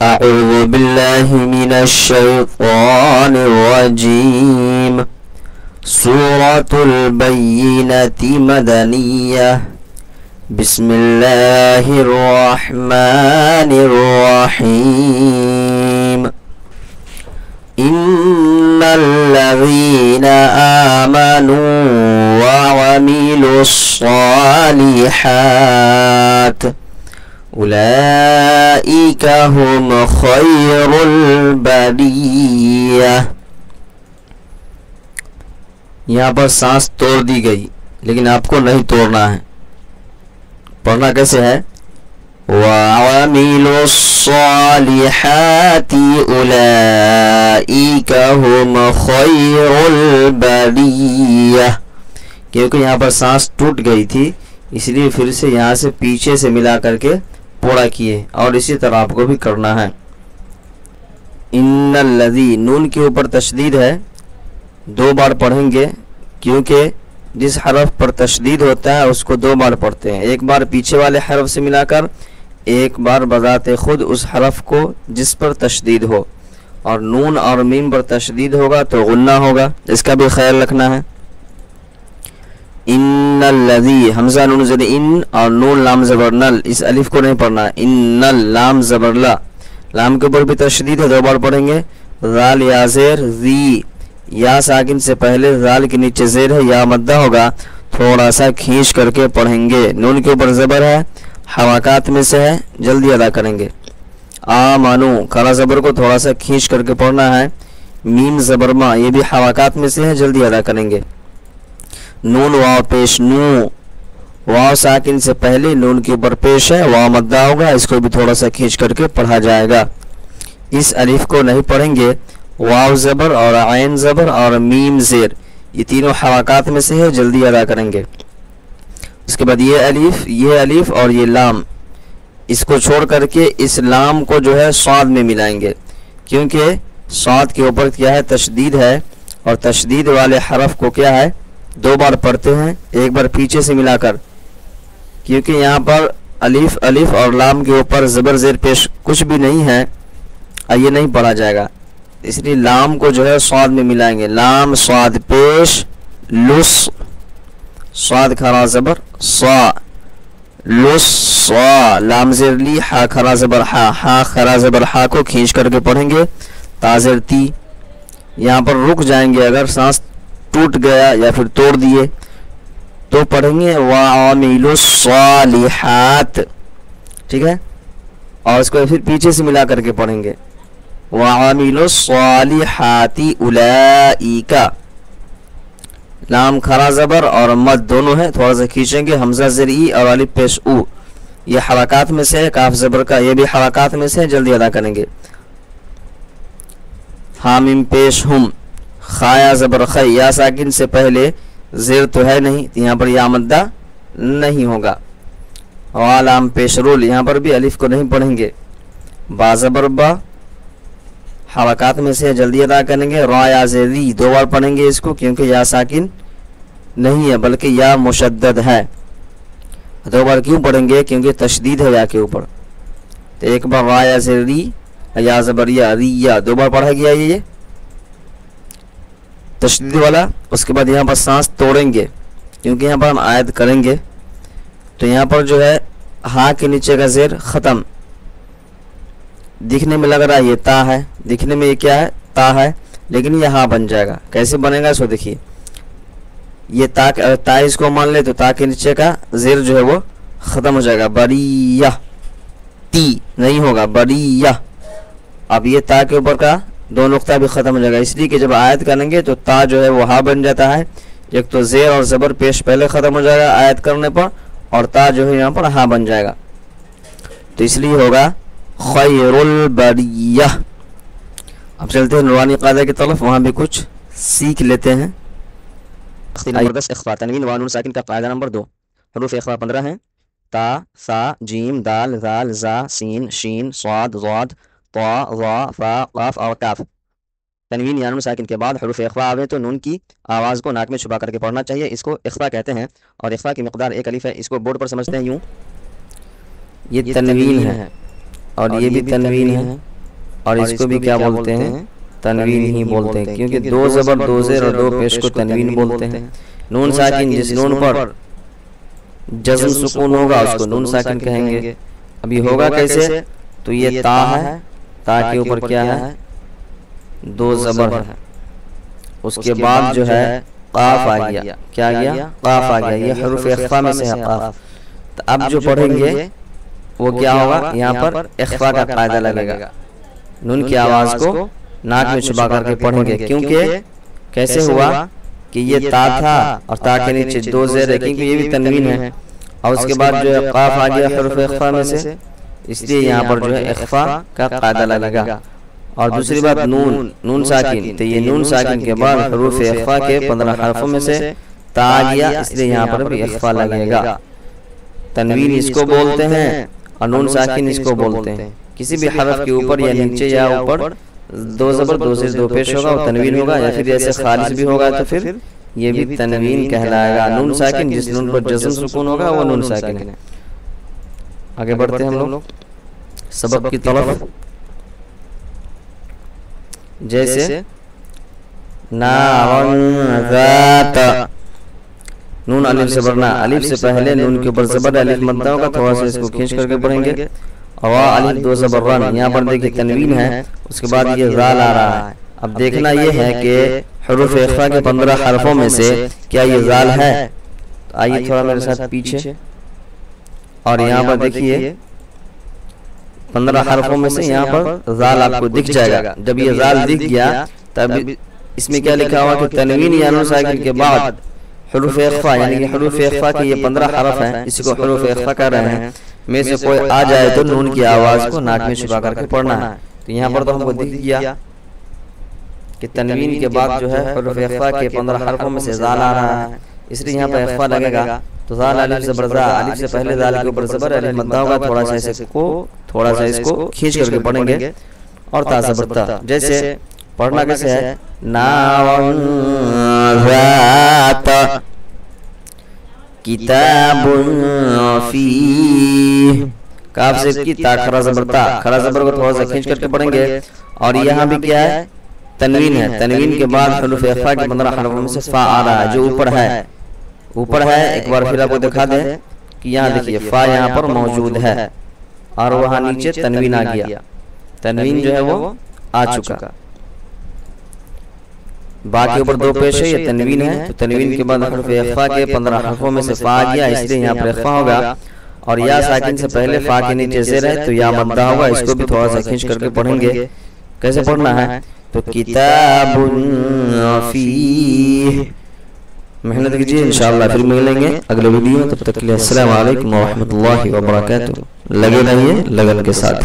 أعوذ بالله من الشيطان الرجيم. سورة البينة مدنية. بسم الله الرحمن الرحيم. إن الذين آمنوا وعملوا الصالحات اولئک هم خیر البریہ. یہاں پر سانس توڑ دی گئی لیکن آپ کو نہیں توڑنا ہے. پڑھنا کیسے ہے؟ وَعَمِلُوا الصَّالِحَاتِ أُولَئِكَ هُمْ خَيْرُ الْبَرِيَّةِ. کیونکہ یہاں پر سانس ٹوٹ گئی تھی اس لیے پھر سے یہاں سے پیچھے سے ملا کر کے پورا کیے، اور اسی طرح آپ کو بھی کرنا ہے. ان الذی، نون کے اوپر تشدید ہے، دو بار پڑھیں گے کیونکہ جس حرف پر تشدید ہوتا ہے اس کو دو بار پڑھتے ہیں. ایک بار پیچھے والے حرف سے ملا کر، ایک بار بذات خود اس حرف کو جس پر تشدید ہو. اور نون اور میم پر تشدید ہوگا تو غنہ ہوگا، اس کا بھی خیال رکھنا ہے. ان الذی، حمزہ نون زیر ان اور نون لام زبر نل، اس الف کو نہیں پڑھنا. ان لام زبر لا، لام کے اوپر بھی تشدید ہے، دو بار پڑھیں گے. ذال یا زیر ذی، یا ساکن سے پہلے ذال کے نیچے زیر ہے، یا مدہ ہوگا، تھوڑا سا کھینچ کر کے پڑھیں گے. نون کے اوپر زبر ہے، حرکات میں سے ہے، جلدی ادا کریں گے. آمنو، کھڑا زبر کو تھوڑا سا کھینچ کر کے پڑھنا ہے. میم زبر ما، یہ بھی حرکات میں سے ہے، جلدی ادا کریں گے. نون واو پیش نو، واو ساکن سے پہلے نون کے اوپر پیش ہے، واو مدہ ہوگا، اس کو بھی تھوڑا سا کھینچ کر کے پڑھا جائے گا. اس الف کو نہیں پڑھیں گے. واو زبر اور عین زبر اور میم زیر، یہ تینوں حرکات میں سے ہے، جلدی ادا کریں گے. اس کے بعد یہ الف اور یہ لام، اس کو چھوڑ کر کے اس لام کو جو ہے صاد میں ملائیں گے، کیونکہ صاد کے اوپر کیا ہے؟ تشدید ہے، اور تشدید والے حرف کو کیا ہے؟ دو بار پڑھتے ہیں، ایک بار پیچھے سے ملا کر، کیونکہ یہاں پر الف اور لام کے اوپر زبر زیر پیش کچھ بھی نہیں ہے، یہ نہیں پڑھا جائے گا. اس لیے لام کو جو ہے صاد میں ملائیں گے. لام صاد پیش لس، صاد کھڑا زبر صا، لس صا، لام زیر لی، ہا کھڑا زبر ہا، ہا کھڑا زبر ہا کو کھینچ کر کے پڑھیں گے. تازر تی، یہاں پر رک جائیں گے اگر سانس ٹوٹ گیا یا پھر توڑ دیے تو پڑھیں گے وَعَمِلُوا الصَّالِحَاتِ، ٹھیک ہے، اور اس کو پھر پیچھے سے ملا کر کے پڑھیں گے. وَعَمِلُوا الصَّالِحَاتِ أُولَئِكَ، لام کھڑا زبر اور مد دونوں ہیں، تھوڑا سا کھینچیں گے. حمزہ زیر ای اور الف پیش او، یہ حرکات میں سے ہے. کاف زبر کا یہ بھی حرکات میں سے ہے، جلدی ادا کریں گے. حامیم پیش ہم، خایا زبر خی، یا ساکن سے پہلے زیر تو ہے نہیں، یہاں پر یا مدہ نہیں ہوگا. غالام پیش رول، یہاں پر بھی الف کو نہیں پڑھیں گے. با زبر با، حرکات میں سے جلدی ادا کریں گے. را یا زیری، دو بار پڑھیں گے اس کو، کیونکہ یا ساکن نہیں ہے بلکہ یا مشدد ہے. دو بار کیوں پڑھیں گے؟ کیونکہ تشدید ہے یا کے اوپر. تو ایک بار را یا زیری، یا زبر یا ریہ، دو بار پڑھا گیا یہ تشدید والا. اس کے بعد یہاں پر سانس توڑیں گے کیونکہ یہاں پر ہم عائد کریں گے. تو یہاں پر جو ہے ہاں کے نیچے کا زیر ختم، دکھنے میں لگ رہا ہے یہ تا ہے، دکھنے میں یہ کیا ہے؟ تا ہے، لیکن یہ ہاں بن جائے گا. کیسے بنے گا سو دیکھیے. یہ تا اس کو مان لے تو تا کے نیچے کا زیر جو ہے وہ ختم ہو جائے گا. بریہ، تی نہیں ہوگا، بریہ. اب یہ تا کے اوپر کا دو نقطہ بھی ختم ہو جائے گا، اس لیے کہ جب آیت کریں گے تو تا جو ہے وہ ہا بن جاتا ہے. ایک تو زیر اور زبر پیش پہلے ختم ہو جائے گا آیت کرنے پر، اور تا جو ہے یہاں پر ہا بن جائے گا، تو اس لیے ہوگا خیر البریہ. اب چلتے ہیں نورانی قاعدہ کی طرف، وہاں بھی کچھ سیکھ لیتے ہیں. اخفا، تنوین و نون ساکن کا قاعدہ نمبر 2. حروف اخفا 15 ہیں: تا، ثا، جیم، دال، ذال، زا، سین، شین، صاد، ضاد، طا، ظا، فا، قاف اور کاف. تنوین یا نون ساکن کے بعد حروف اخفا آوے تو نون کی آواز کو ناک میں چھپا کر کے پڑھنا چاہیے. اس کو اخفا کہتے ہیں، اور اخفا کی مقدار ایک الف ہے. اس کو بورڈ پر سمجھتے ہیں یوں، یہ تنوین ہے اور یہ بھی تنوین ہے، اور اس کو بھی کیا بولتے ہیں؟ تنوین ہی بولتے ہیں، کیونکہ دو زبر دو زیر اور دو پیش کو تنوین بولتے ہیں۔ نون ساکن جس نون پر جزم سکون ہوگا اس کو نون ساکن کہیں گے۔ ابھی ہوگا کیسے؟ تو یہ تا ہے، تا کے اوپر کیا ہے؟ دو زبر ہے، اس کے بعد جو ہے قاف آ گیا، کیا گیا؟ قاف آ گیا، یہ حروف اخفا میں سے ہے قاف۔ تو اب جو پڑھیں گے وہ کیا ہوگا؟ یہاں پر اخفا کا قاعدہ لگے گا، نون کی آواز کو ناک میں چھپا کر کے پڑھیں گے، کیونکہ کیسے ہوا کہ یہ تا تھا اور تا کے نیچے دو زیر ہے، کیونکہ یہ بھی تنوین ہے، اور اس کے بعد جو ہے قاف آ گیا حروف اخفا میں سے، اس لیے یہاں پر جو ہے اخفا کا قاعدہ لگے گا۔ اور دوسری بات نون ساکن، تو یہ نون ساکن کے بعد حروف اخفا کے 15 حرفوں میں سے تا آ گیا، اس لیے یہاں پر بھی اخفا لگے گا۔ تنوین اس کو بولتے ہیں اور نون ساکن اس کو بولتے ہیں۔ کسی بھی حرف کے اوپر یا نیچے یا اوپر دو زبر دو زیر دو پیش ہوگا وہ تنوین ہوگا، یا پھر ایسے خالص بھی ہوگا تو پھر یہ بھی تنوین کہلائے گا۔ نون ساکن جس نون پر جزم سکون ہوگا وہ نون ساکن ہے۔ آگے بڑھتے ہیں ہم لوگ سبب کی طرف، جیسے نارن ذات، نون الف سے بڑھنا، الف سے پہلے نون کے اوپر زبر الف بنتا ہوگا، تھوڑا سا اس کو کھینچ کر کے پڑھیں گے۔ وا الف دو زبر رن، یہاں پر دیکھیں تنوین ہے، اس کے بعد یہ ذال آ رہا ہے۔ اب دیکھنا یہ ہے کہ حروف اخفا کے 15 حرفوں میں سے کیا یہ ذال ہے؟ تو آئیے تھوڑا میرے ساتھ پیچھے، اور یہاں پر دیکھیے 15 حرفوں میں سے یہاں پر ذال آپ کو دکھ جائے گا۔ جب یہ ذال دکھ گیا تب اس میں کیا لکھا ہوا کہ تنوین یا نون ساکن کے بعد حروف اخفا، یعنی کہ حروف اخفا کے یہ 15 حرف ہیں، اس کو حروف اخفا کر رہے ہیں، میں سے کوئی آ جائے تو نون کی آواز کو ناک میں چھپا کر کے پڑھنا ہے۔ تو یہاں پر تو ہم کو دکھ گیا کہ تنوین کے بعد جو ہے حروف اخفا کے 15 حرفوں میں سے ذال آ رہا ہے، اس لیے یہاں پر اخفا لگے گا۔ تو ذال الف زبر ذا، الف سے پہلے ذال کے اوپر زبر الف مدہ ہوگا، تھوڑا سا اس کو کھینچ کر کے پڑھیں گے، اور تا زبر تا، جیسے پڑھنا کیسے ہے؟ نارن ذات کتاب فیہ، کاف سے کی تا کھڑا زبر تا، کھڑا زبر کو تھوڑا سا کھینچ کر کے پڑھیں گے، اور یہاں بھی کیا ہے؟ تنوین ہے، تنوین کے بعد حروف اخفا کے 15 حرفوں میں سے فا آ رہا ہے، جو اوپر ہے ایک بار پھر آپ کو دکھا دیں کہ یہاں دیکھیے فا یہاں پر موجود ہے، اور وہاں نیچے تنوین آ گیا، تنوین جو ہے وہ آ چکا، باقی اوپر دو پیش ہے، یہ تنوین ہے، تو تنوین کے بعد حروف اخفا کے 15 حرفوں میں سے فا آ گیا، اس لیے یہاں پر اخفا ہوگا، اور یا ساکن سے پہلے فا کے نیچے زیر ہے تو یا مدہ ہوگا، اس کو بھی تھوڑا سا کھینچ کر کے پڑھیں گے۔ کیسے پڑھنا ہے؟ تو کتاب فیہ، محنت کیجیے، انشاءاللہ پھر ملیں گے اگلے ویڈیو میں، تب تک کے لیے السلام علیکم ورحمۃ اللہ وبرکاتہ۔ لگے رہیے لگن کے ساتھ۔